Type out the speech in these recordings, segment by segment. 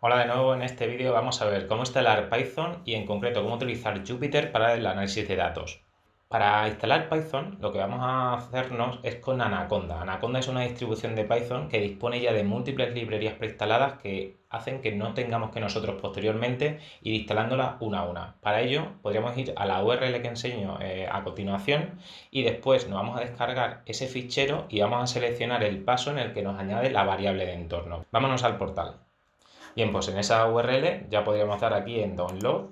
Hola de nuevo, en este vídeo vamos a ver cómo instalar Python y en concreto cómo utilizar Jupyter para el análisis de datos. Para instalar Python lo que vamos a hacernos es con Anaconda. Anaconda es una distribución de Python que dispone ya de múltiples librerías preinstaladas que hacen que no tengamos que nosotros posteriormente ir instalándolas una a una. Para ello podríamos ir a la URL que enseño a continuación y después nos vamos a descargar ese fichero y vamos a seleccionar el paso en el que nos añade la variable de entorno. Vámonos al portal. Bien, pues en esa URL ya podríamos dar aquí en Download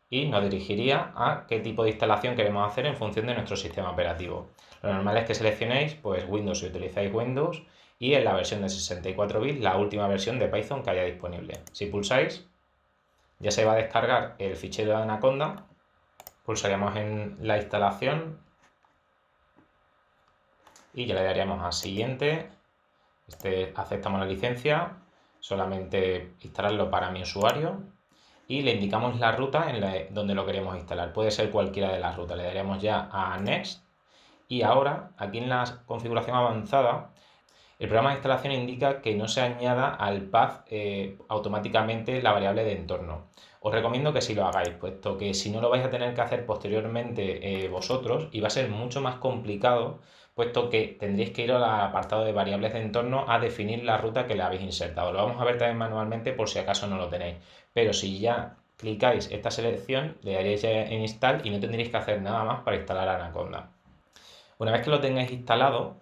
y nos dirigiría a qué tipo de instalación queremos hacer en función de nuestro sistema operativo. Lo normal es que seleccionéis pues Windows si utilizáis Windows y en la versión de 64 bits la última versión de Python que haya disponible. Si pulsáis ya se va a descargar el fichero de Anaconda, pulsaríamos en la instalación y ya le daríamos a siguiente. Aceptamos la licencia, solamente instalarlo para mi usuario y le indicamos la ruta donde lo queremos instalar. Puede ser cualquiera de las rutas. Le daremos ya a Next y ahora aquí en la configuración avanzada el programa de instalación indica que no se añada al path automáticamente la variable de entorno. Os recomiendo que sí lo hagáis, puesto que si no lo vais a tener que hacer posteriormente vosotros y va a ser mucho más complicado, puesto que tendréis que ir al apartado de variables de entorno a definir la ruta que le habéis insertado. Lo vamos a ver también manualmente por si acaso no lo tenéis. Pero si ya clicáis esta selección, le daréis en Install y no tendréis que hacer nada más para instalar Anaconda. Una vez que lo tengáis instalado,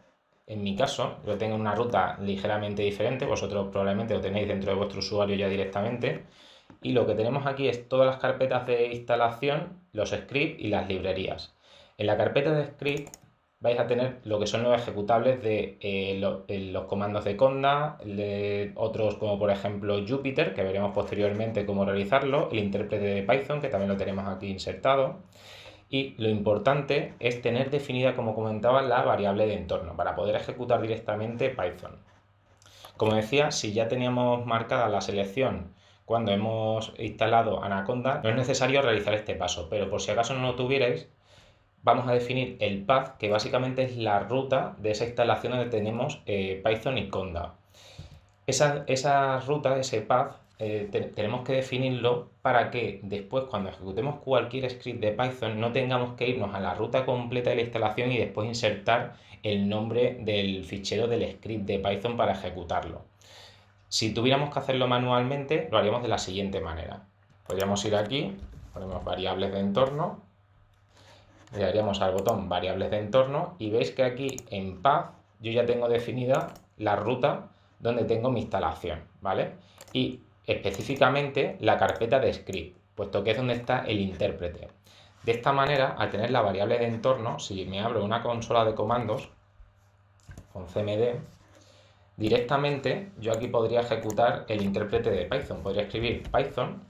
en mi caso, yo tengo una ruta ligeramente diferente, vosotros probablemente lo tenéis dentro de vuestro usuario ya directamente, y lo que tenemos aquí es todas las carpetas de instalación, los scripts y las librerías. En la carpeta de script vais a tener lo que son los ejecutables de los comandos de Conda, otros como por ejemplo Jupyter, que veremos posteriormente cómo realizarlo, el intérprete de Python, que también lo tenemos aquí insertado, y lo importante es tener definida, como comentaba, la variable de entorno para poder ejecutar directamente Python. Como decía, si ya teníamos marcada la selección cuando hemos instalado Anaconda, no es necesario realizar este paso, pero por si acaso no lo tuvierais, vamos a definir el path, que básicamente es la ruta de esa instalación donde tenemos Python y Conda. Esa ruta, ese path, tenemos que definirlo para que después cuando ejecutemos cualquier script de Python no tengamos que irnos a la ruta completa de la instalación y después insertar el nombre del fichero del script de Python para ejecutarlo. Si tuviéramos que hacerlo manualmente, lo haríamos de la siguiente manera. Podríamos ir aquí, ponemos variables de entorno, le daríamos al botón variables de entorno y veis que aquí en path yo ya tengo definida la ruta donde tengo mi instalación, ¿vale? Y específicamente la carpeta de script, puesto que es donde está el intérprete. De esta manera, al tener la variable de entorno, si me abro una consola de comandos con cmd, directamente yo aquí podría ejecutar el intérprete de Python. Podría escribir Python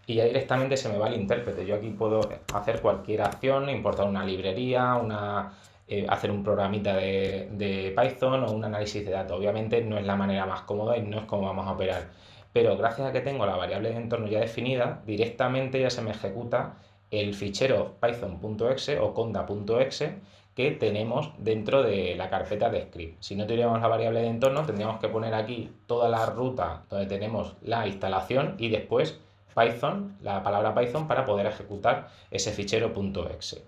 y ya directamente se me va el intérprete. Yo aquí puedo hacer cualquier acción, importar una librería, hacer un programita de Python o un análisis de datos. Obviamente no es la manera más cómoda y no es como vamos a operar. Pero gracias a que tengo la variable de entorno ya definida, directamente ya se me ejecuta el fichero python.exe o conda.exe que tenemos dentro de la carpeta de script. Si no tuviéramos la variable de entorno, tendríamos que poner aquí toda la ruta donde tenemos la instalación y después Python, la palabra Python, para poder ejecutar ese fichero .exe.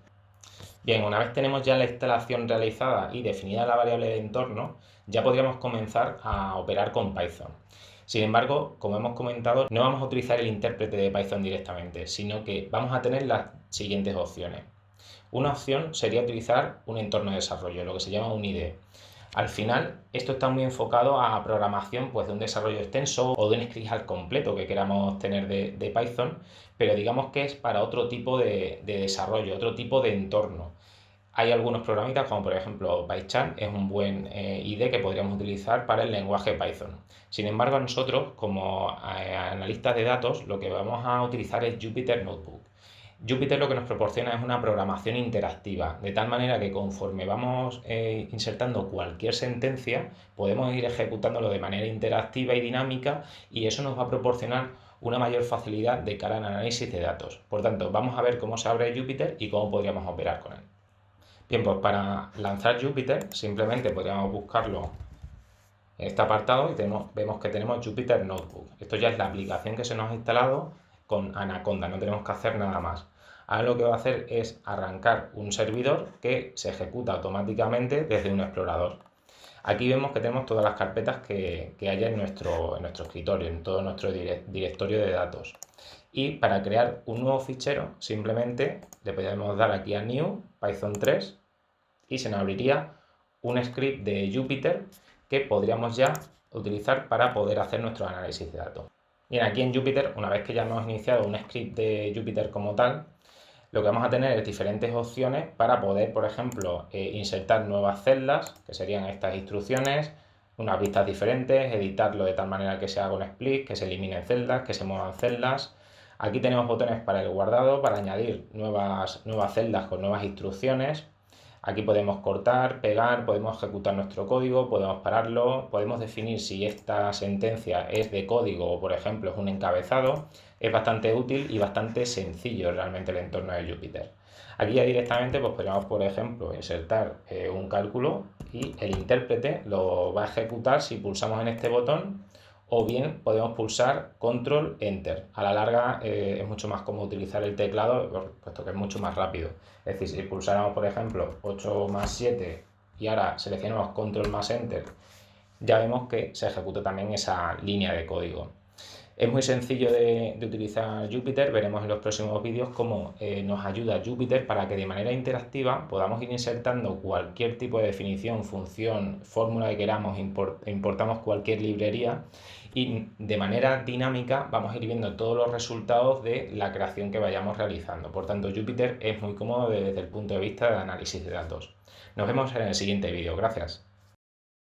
Bien, una vez tenemos ya la instalación realizada y definida la variable de entorno, ya podríamos comenzar a operar con Python. Sin embargo, como hemos comentado, no vamos a utilizar el intérprete de Python directamente, sino que vamos a tener las siguientes opciones. Una opción sería utilizar un entorno de desarrollo, lo que se llama un IDE. Al final, esto está muy enfocado a programación pues, de un desarrollo extenso o de un script al completo que queramos tener de Python, pero digamos que es para otro tipo de desarrollo, otro tipo de entorno. Hay algunos programitas, como por ejemplo PyCharm, es un buen IDE que podríamos utilizar para el lenguaje Python. Sin embargo, nosotros, como analistas de datos, lo que vamos a utilizar es Jupyter Notebook. Jupyter lo que nos proporciona es una programación interactiva, de tal manera que conforme vamos insertando cualquier sentencia, podemos ir ejecutándolo de manera interactiva y dinámica y eso nos va a proporcionar una mayor facilidad de cara al análisis de datos. Por tanto, vamos a ver cómo se abre Jupyter y cómo podríamos operar con él. Bien, pues para lanzar Jupyter simplemente podríamos buscarlo en este apartado y vemos que tenemos Jupyter Notebook. Esto ya es la aplicación que se nos ha instalado con Anaconda, no tenemos que hacer nada más. Ahora lo que va a hacer es arrancar un servidor que se ejecuta automáticamente desde un explorador. Aquí vemos que tenemos todas las carpetas que haya en nuestro escritorio, en todo nuestro directorio de datos. Y para crear un nuevo fichero, simplemente le podemos dar aquí a New, Python 3, y se nos abriría un script de Jupyter que podríamos ya utilizar para poder hacer nuestro análisis de datos. Bien, aquí en Jupyter, una vez que ya hemos iniciado un script de Jupyter como tal, lo que vamos a tener es diferentes opciones para poder, por ejemplo, insertar nuevas celdas, que serían estas instrucciones, unas vistas diferentes, editarlo de tal manera que se haga un split, que se eliminen celdas, que se muevan celdas. Aquí tenemos botones para el guardado, para añadir nuevas celdas con nuevas instrucciones. Aquí podemos cortar, pegar, podemos ejecutar nuestro código, podemos pararlo, podemos definir si esta sentencia es de código o, por ejemplo, es un encabezado. Es bastante útil y bastante sencillo realmente el entorno de Jupyter. Aquí ya directamente pues podríamos, por ejemplo, insertar un cálculo y el intérprete lo va a ejecutar si pulsamos en este botón, o bien podemos pulsar Control Enter. A la larga es mucho más cómodo utilizar el teclado, puesto que es mucho más rápido. Es decir, si pulsáramos, por ejemplo, 8 más 7 y ahora seleccionamos Control más Enter, ya vemos que se ejecuta también esa línea de código. Es muy sencillo de utilizar Jupyter. Veremos en los próximos vídeos cómo nos ayuda Jupyter para que de manera interactiva podamos ir insertando cualquier tipo de definición, función, fórmula que queramos, importamos cualquier librería y de manera dinámica vamos a ir viendo todos los resultados de la creación que vayamos realizando. Por tanto, Jupyter es muy cómodo desde el punto de vista del análisis de datos. Nos vemos en el siguiente vídeo. Gracias.